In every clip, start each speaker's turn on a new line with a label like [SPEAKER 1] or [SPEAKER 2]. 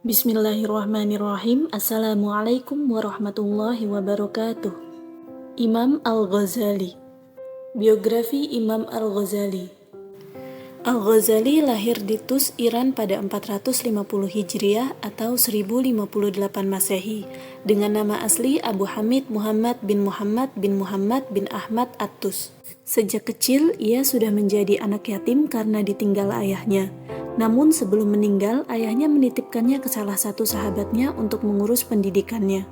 [SPEAKER 1] Bismillahirrahmanirrahim. Assalamualaikum warahmatullahi wabarakatuh. Imam Al-Ghazali. Biografi Imam Al-Ghazali. Al-Ghazali lahir di Tus, Iran pada 450 Hijriah atau 1058 Masehi dengan nama asli Abu Hamid Muhammad bin Ahmad At-Tus. Sejak kecil ia sudah menjadi anak yatim karena ditinggal ayahnya. Namun sebelum meninggal, ayahnya menitipkannya ke salah satu sahabatnya untuk mengurus pendidikannya.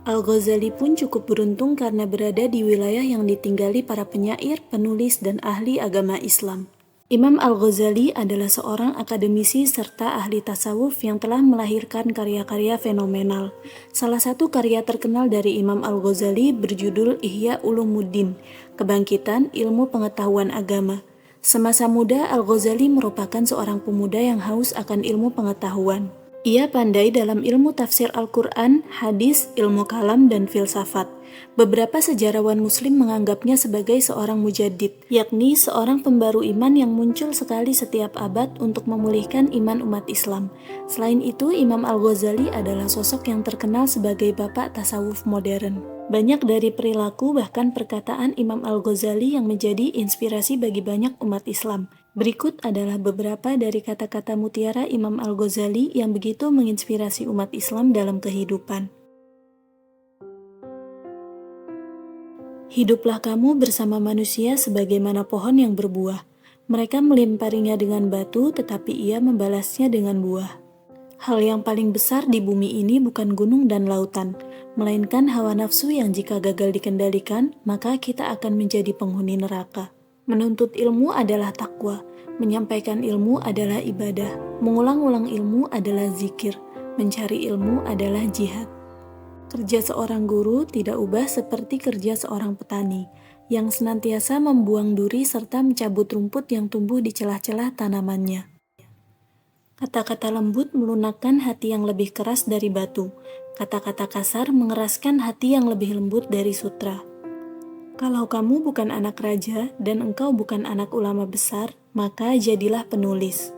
[SPEAKER 1] Al-Ghazali pun cukup beruntung karena berada di wilayah yang ditinggali para penyair, penulis, dan ahli agama Islam. Imam Al-Ghazali adalah seorang akademisi serta ahli tasawuf yang telah melahirkan karya-karya fenomenal. Salah satu karya terkenal dari Imam Al-Ghazali berjudul Ihya Ulumuddin, Kebangkitan Ilmu Pengetahuan Agama. Semasa muda, Al-Ghazali merupakan seorang pemuda yang haus akan ilmu pengetahuan. Ia pandai dalam ilmu tafsir Al-Quran, hadis, ilmu kalam, dan filsafat. Beberapa sejarawan muslim menganggapnya sebagai seorang mujaddid, yakni seorang pembaru iman yang muncul sekali setiap abad untuk memulihkan iman umat Islam. Selain itu, Imam Al-Ghazali adalah sosok yang terkenal sebagai bapak tasawuf modern. Banyak dari perilaku bahkan perkataan Imam Al-Ghazali yang menjadi inspirasi bagi banyak umat Islam. Berikut adalah beberapa dari kata-kata mutiara Imam Al-Ghazali yang begitu menginspirasi umat Islam dalam kehidupan. Hiduplah kamu bersama manusia sebagaimana pohon yang berbuah. Mereka melemparinya dengan batu, tetapi ia membalasnya dengan buah. Hal yang paling besar di bumi ini bukan gunung dan lautan, melainkan hawa nafsu yang jika gagal dikendalikan, maka kita akan menjadi penghuni neraka. Menuntut ilmu adalah takwa, menyampaikan ilmu adalah ibadah, mengulang-ulang ilmu adalah zikir, mencari ilmu adalah jihad. Kerja seorang guru tidak ubah seperti kerja seorang petani, yang senantiasa membuang duri serta mencabut rumput yang tumbuh di celah-celah tanamannya. Kata-kata lembut melunakkan hati yang lebih keras dari batu. Kata-kata kasar mengeraskan hati yang lebih lembut dari sutra. Kalau kamu bukan anak raja dan engkau bukan anak ulama besar, maka jadilah penulis.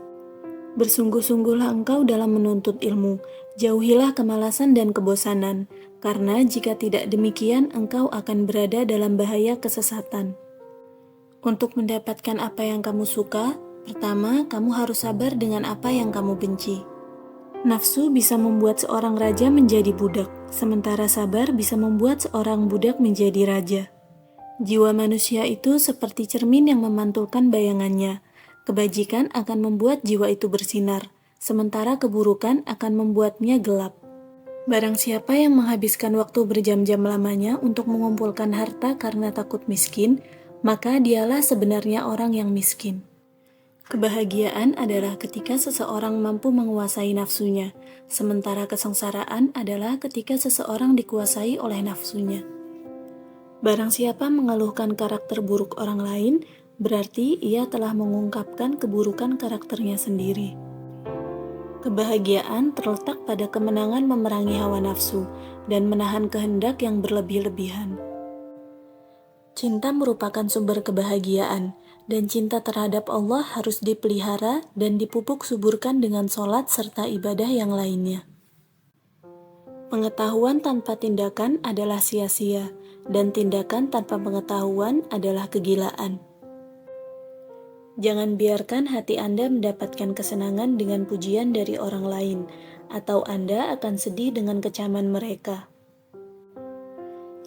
[SPEAKER 1] Bersungguh-sungguhlah engkau dalam menuntut ilmu. Jauhilah kemalasan dan kebosanan, karena jika tidak demikian engkau akan berada dalam bahaya kesesatan. Untuk mendapatkan apa yang kamu suka, pertama, kamu harus sabar dengan apa yang kamu benci. Nafsu bisa membuat seorang raja menjadi budak, sementara sabar bisa membuat seorang budak menjadi raja. Jiwa manusia itu seperti cermin yang memantulkan bayangannya. Kebajikan akan membuat jiwa itu bersinar, sementara keburukan akan membuatnya gelap. Barang siapa yang menghabiskan waktu berjam-jam lamanya untuk mengumpulkan harta karena takut miskin, maka dialah sebenarnya orang yang miskin. Kebahagiaan adalah ketika seseorang mampu menguasai nafsunya, sementara kesengsaraan adalah ketika seseorang dikuasai oleh nafsunya. Barang siapa mengeluhkan karakter buruk orang lain, berarti ia telah mengungkapkan keburukan karakternya sendiri. Kebahagiaan terletak pada kemenangan memerangi hawa nafsu dan menahan kehendak yang berlebih-lebihan. Cinta merupakan sumber kebahagiaan, dan cinta terhadap Allah harus dipelihara dan dipupuk suburkan dengan sholat serta ibadah yang lainnya. Pengetahuan tanpa tindakan adalah sia-sia, dan tindakan tanpa pengetahuan adalah kegilaan. Jangan biarkan hati Anda mendapatkan kesenangan dengan pujian dari orang lain, atau Anda akan sedih dengan kecaman mereka.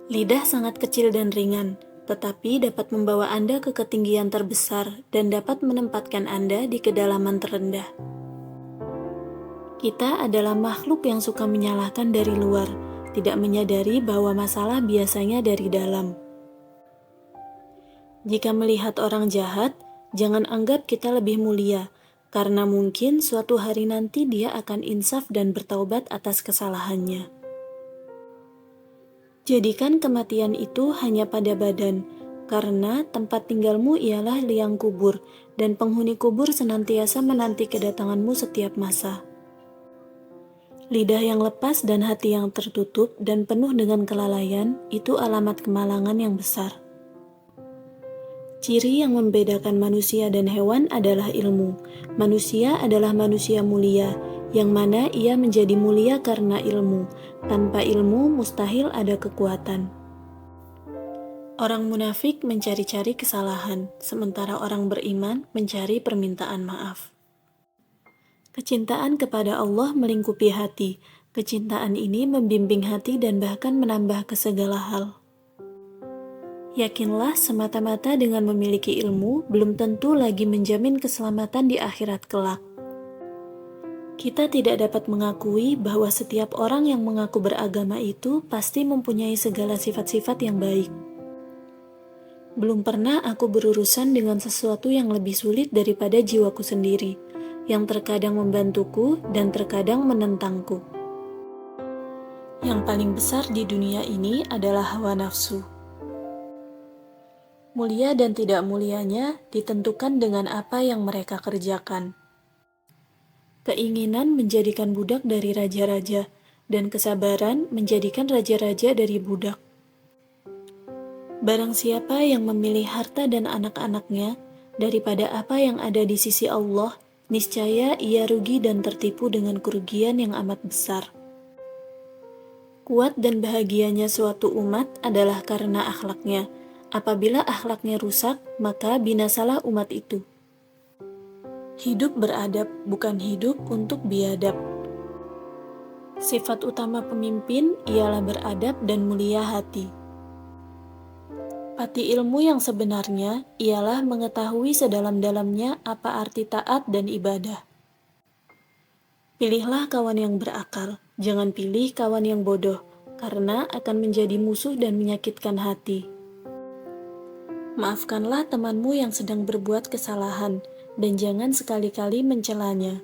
[SPEAKER 1] Lidah sangat kecil dan ringan, tetapi dapat membawa Anda ke ketinggian terbesar dan dapat menempatkan Anda di kedalaman terendah. Kita adalah makhluk yang suka menyalahkan dari luar, tidak menyadari bahwa masalah biasanya dari dalam. Jika melihat orang jahat, jangan anggap kita lebih mulia, karena mungkin suatu hari nanti dia akan insaf dan bertaubat atas kesalahannya. Jadikan kematian itu hanya pada badan, karena tempat tinggalmu ialah liang kubur, dan penghuni kubur senantiasa menanti kedatanganmu setiap masa. Lidah yang lepas dan hati yang tertutup dan penuh dengan kelalaian, itu alamat kemalangan yang besar. Ciri yang membedakan manusia dan hewan adalah ilmu. Manusia adalah manusia mulia, yang mana ia menjadi mulia karena ilmu. Tanpa ilmu, mustahil ada kekuatan. Orang munafik mencari-cari kesalahan, sementara orang beriman mencari permintaan maaf. Kecintaan kepada Allah melingkupi hati. Kecintaan ini membimbing hati dan bahkan menambah ke segala hal. Yakinlah semata-mata dengan memiliki ilmu belum tentu lagi menjamin keselamatan di akhirat kelak. Kita tidak dapat mengakui bahwa setiap orang yang mengaku beragama itu pasti mempunyai segala sifat-sifat yang baik. Belum pernah aku berurusan dengan sesuatu yang lebih sulit daripada jiwaku sendiri, yang terkadang membantuku dan terkadang menentangku. Yang paling besar di dunia ini adalah hawa nafsu. Mulia dan tidak mulianya ditentukan dengan apa yang mereka kerjakan. Keinginan menjadikan budak dari raja-raja, dan kesabaran menjadikan raja-raja dari budak. Barang siapa yang memilih harta dan anak-anaknya daripada apa yang ada di sisi Allah, niscaya ia rugi dan tertipu dengan kerugian yang amat besar. Kuat dan bahagianya suatu umat adalah karena akhlaknya. Apabila akhlaknya rusak, maka binasalah umat itu. Hidup beradab bukan hidup untuk biadab. Sifat utama pemimpin ialah beradab dan mulia hati. Pati ilmu yang sebenarnya ialah mengetahui sedalam-dalamnya apa arti taat dan ibadah. Pilihlah kawan yang berakal, jangan pilih kawan yang bodoh, karena akan menjadi musuh dan menyakitkan hati. Maafkanlah temanmu yang sedang berbuat kesalahan, dan jangan sekali-kali mencelanya.